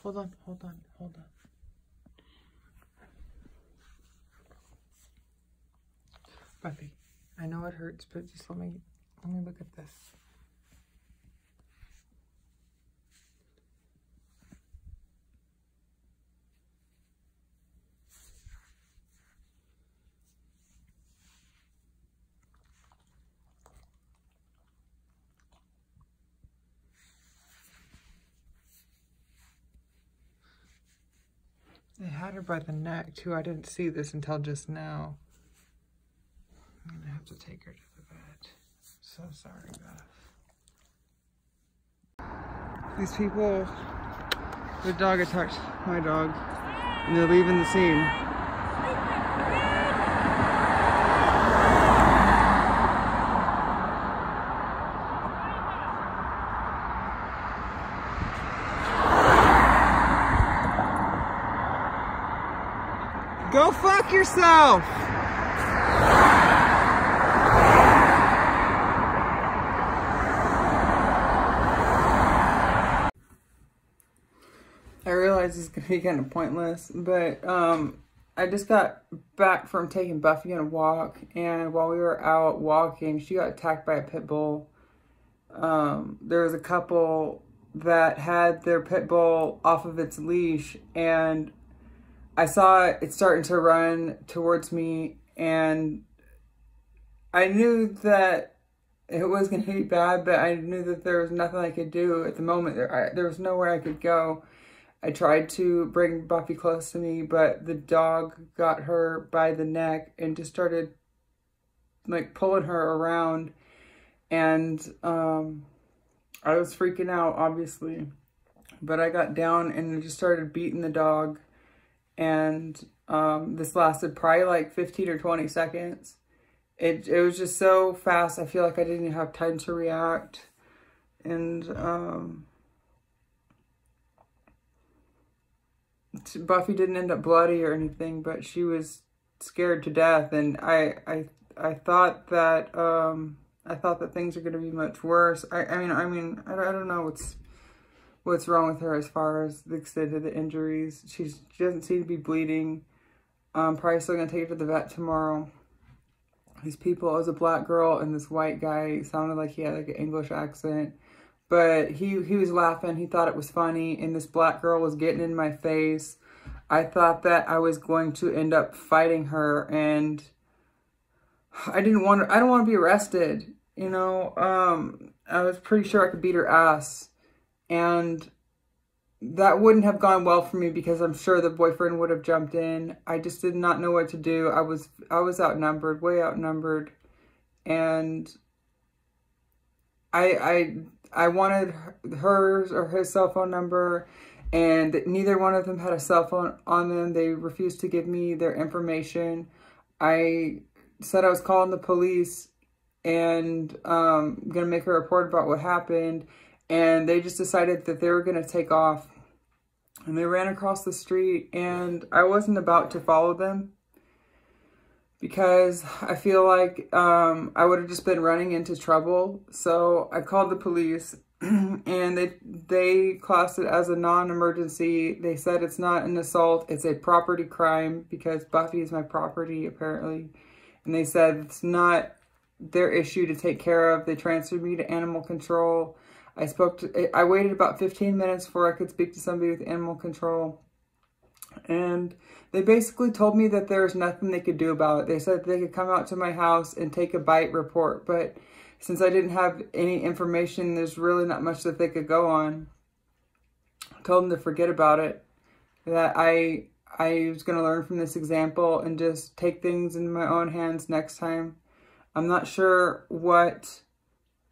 Hold on, hold on, hold on. Buffy, I know it hurts, but just let me look at this. They had her by the neck too. I didn't see this until just now. I'm gonna have to take her to the vet. So sorry, Beth. These people, the dog attacked my dog, and they're leaving the scene. Go fuck yourself! I realize this is going to be kind of pointless, but I just got back from taking Buffy on a walk, and while we were out walking, she got attacked by a pit bull. There was a couple that had their pit bull off of its leash, and I saw it starting to run towards me, and I knew that it was going to be bad, but I knew that there was nothing I could do at the moment. There was nowhere I could go. I tried to bring Buffy close to me, but the dog got her by the neck and just started like pulling her around, and I was freaking out, obviously, but I got down and just started beating the dog. And this lasted probably like 15 or 20 seconds. It was just so fast. I feel like I didn't even have time to react. And Buffy didn't end up bloody or anything, but she was scared to death. And I thought that things are going to be much worse. I mean, I don't know what's wrong with her as far as the extent of the injuries. She doesn't seem to be bleeding. Probably still gonna take her to the vet tomorrow. These people, it was a black girl and this white guy. Sounded like he had like an English accent, but he was laughing. He thought it was funny, and this black girl was getting in my face. I thought that I was going to end up fighting her, and I don't want to be arrested. You know, I was pretty sure I could beat her ass. And that wouldn't have gone well for me because I'm sure the boyfriend would have jumped in. I just did not know what to do. I was outnumbered, way outnumbered. And I wanted hers or his cell phone number, and neither one of them had a cell phone on them. They refused to give me their information. I said I was calling the police and gonna make a report about what happened. And they just decided that they were going to take off. And they ran across the street, and I wasn't about to follow them because I feel like I would have just been running into trouble. So I called the police, and they classed it as a non-emergency. They said it's not an assault, it's a property crime because Buffy is my property, apparently. And they said it's not their issue to take care of. They transferred me to animal control. I waited about 15 minutes before I could speak to somebody with animal control. And they basically told me that there was nothing they could do about it. They said they could come out to my house and take a bite report. But since I didn't have any information, there's really not much that they could go on. I told them to forget about it. That I was going to learn from this example and just take things into my own hands next time. I'm not sure what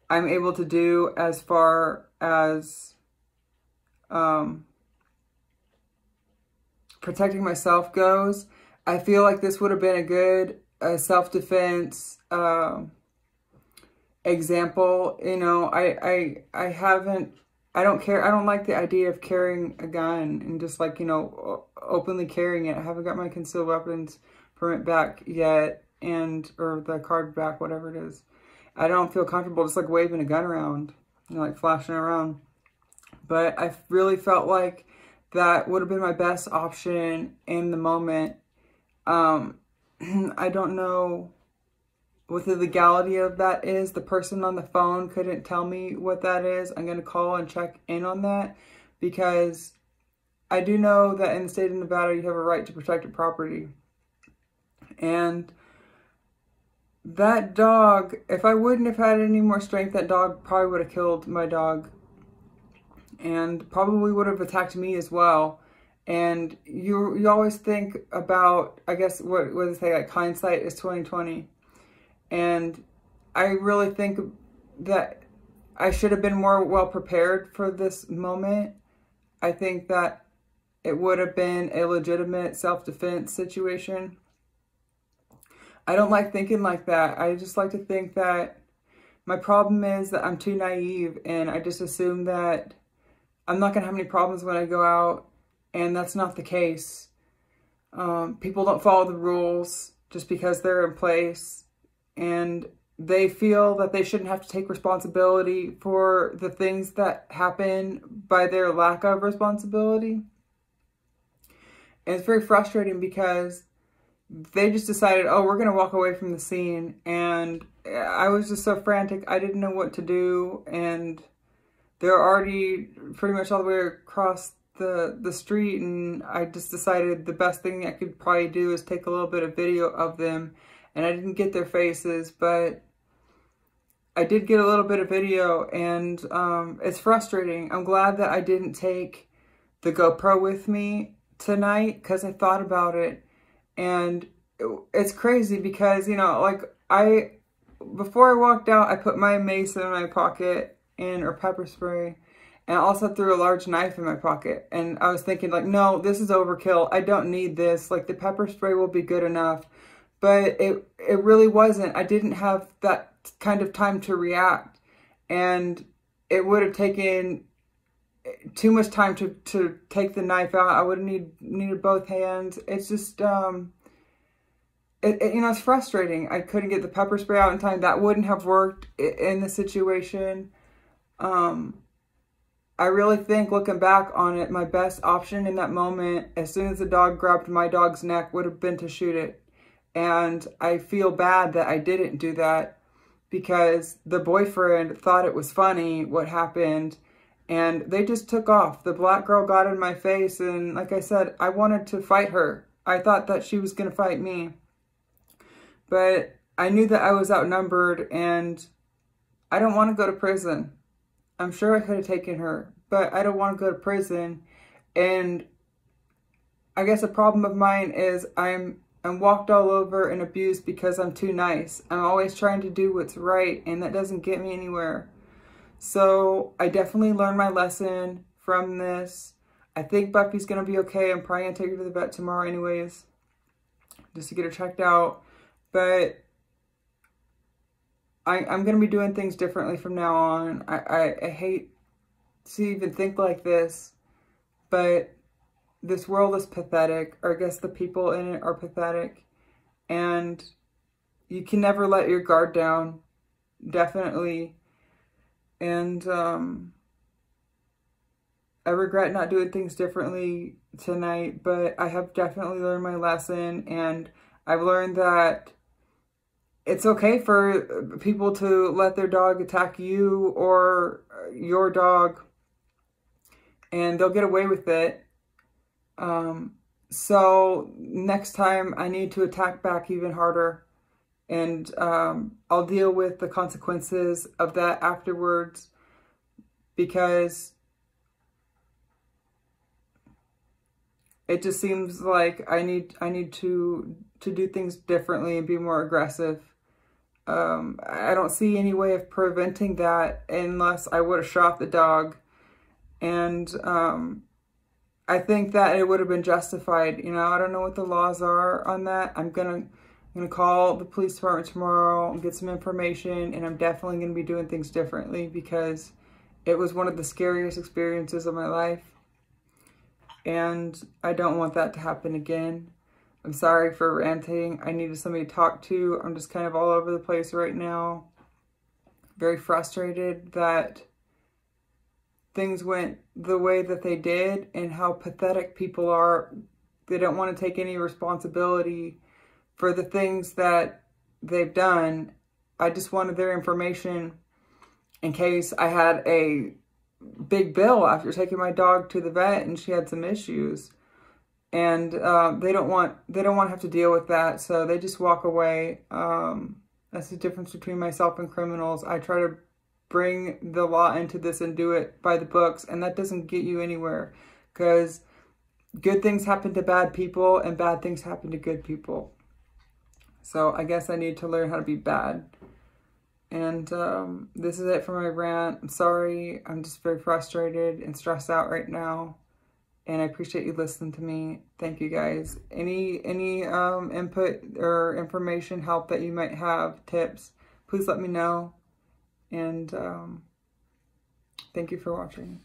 I'm able to do as far as protecting myself goes. I feel like this would have been a good self-defense example. You know, I don't care. I don't like the idea of carrying a gun and just like, you know, openly carrying it. I haven't got my concealed weapons permit back yet, or the card back, whatever it is. I don't feel comfortable just like waving a gun around, you know, like flashing around. But I really felt like that would have been my best option in the moment. I don't know what the legality of that is. The person on the phone couldn't tell me what that is. I'm going to call and check in on that, because I do know that in the state of Nevada, you have a right to protect your property. And that dog, if I wouldn't have had any more strength, that dog probably would have killed my dog. And probably would have attacked me as well. And you always think about, I guess, what they say, like, hindsight is 20/20. And I really think that I should have been more well prepared for this moment. I think that it would have been a legitimate self-defense situation. I don't like thinking like that. I just like to think that my problem is that I'm too naive, and I just assume that I'm not going to have any problems when I go out, and that's not the case. People don't follow the rules just because they're in place, and they feel that they shouldn't have to take responsibility for the things that happen by their lack of responsibility. And it's very frustrating because they just decided, oh, we're going to walk away from the scene. And I was just so frantic. I didn't know what to do. And they're already pretty much all the way across the street. And I just decided the best thing I could probably do is take a little bit of video of them. And I didn't get their faces, but I did get a little bit of video. And it's frustrating. I'm glad that I didn't take the GoPro with me tonight, because I thought about it. And it's crazy because, you know, like, before I walked out, I put my mace in my pocket or pepper spray, and I also threw a large knife in my pocket. And I was thinking, like, no, this is overkill. I don't need this. Like, the pepper spray will be good enough. But it really wasn't. I didn't have that kind of time to react. And it would have taken too much time to take the knife out. I would have needed both hands. It's just, you know, it's frustrating. I couldn't get the pepper spray out in time. That wouldn't have worked in the situation. I really think, looking back on it, my best option in that moment, as soon as the dog grabbed my dog's neck, would have been to shoot it. And I feel bad that I didn't do that, because the boyfriend thought it was funny what happened. And they just took off. The black girl got in my face, and like I said, I wanted to fight her. I thought that she was going to fight me. But I knew that I was outnumbered, and I don't want to go to prison. I'm sure I could have taken her, but I don't want to go to prison. And I guess a problem of mine is I'm walked all over and abused because I'm too nice. I'm always trying to do what's right, and that doesn't get me anywhere. So I definitely learned my lesson from this. I think Buffy's going to be okay. I'm probably going to take her to the vet tomorrow anyways, just to get her checked out. But I'm going to be doing things differently from now on. I hate to even think like this, but this world is pathetic, or I guess the people in it are pathetic. And you can never let your guard down, definitely. And I regret not doing things differently tonight, but I have definitely learned my lesson, and I've learned that it's okay for people to let their dog attack you or your dog, and they'll get away with it. So next time I need to attack back even harder. And I'll deal with the consequences of that afterwards, because it just seems like I need to do things differently and be more aggressive. I don't see any way of preventing that unless I would have shot the dog. And I think that it would have been justified. You know, I don't know what the laws are on that. I'm gonna call the police department tomorrow and get some information, and I'm definitely going to be doing things differently, because it was one of the scariest experiences of my life, and I don't want that to happen again. I'm sorry for ranting. I needed somebody to talk to. I'm just kind of all over the place right now. Very frustrated that things went the way that they did and how pathetic people are. They don't want to take any responsibility for the things that they've done. I just wanted their information in case I had a big bill after taking my dog to the vet and she had some issues. And they don't want to have to deal with that, so they just walk away. That's the difference between myself and criminals. I try to bring the law into this and do it by the books, and that doesn't get you anywhere, because good things happen to bad people and bad things happen to good people. So I guess I need to learn how to be bad. And this is it for my rant. I'm sorry. I'm just very frustrated and stressed out right now. And I appreciate you listening to me. Thank you guys. Any input or information, help that you might have, tips, please let me know. And thank you for watching.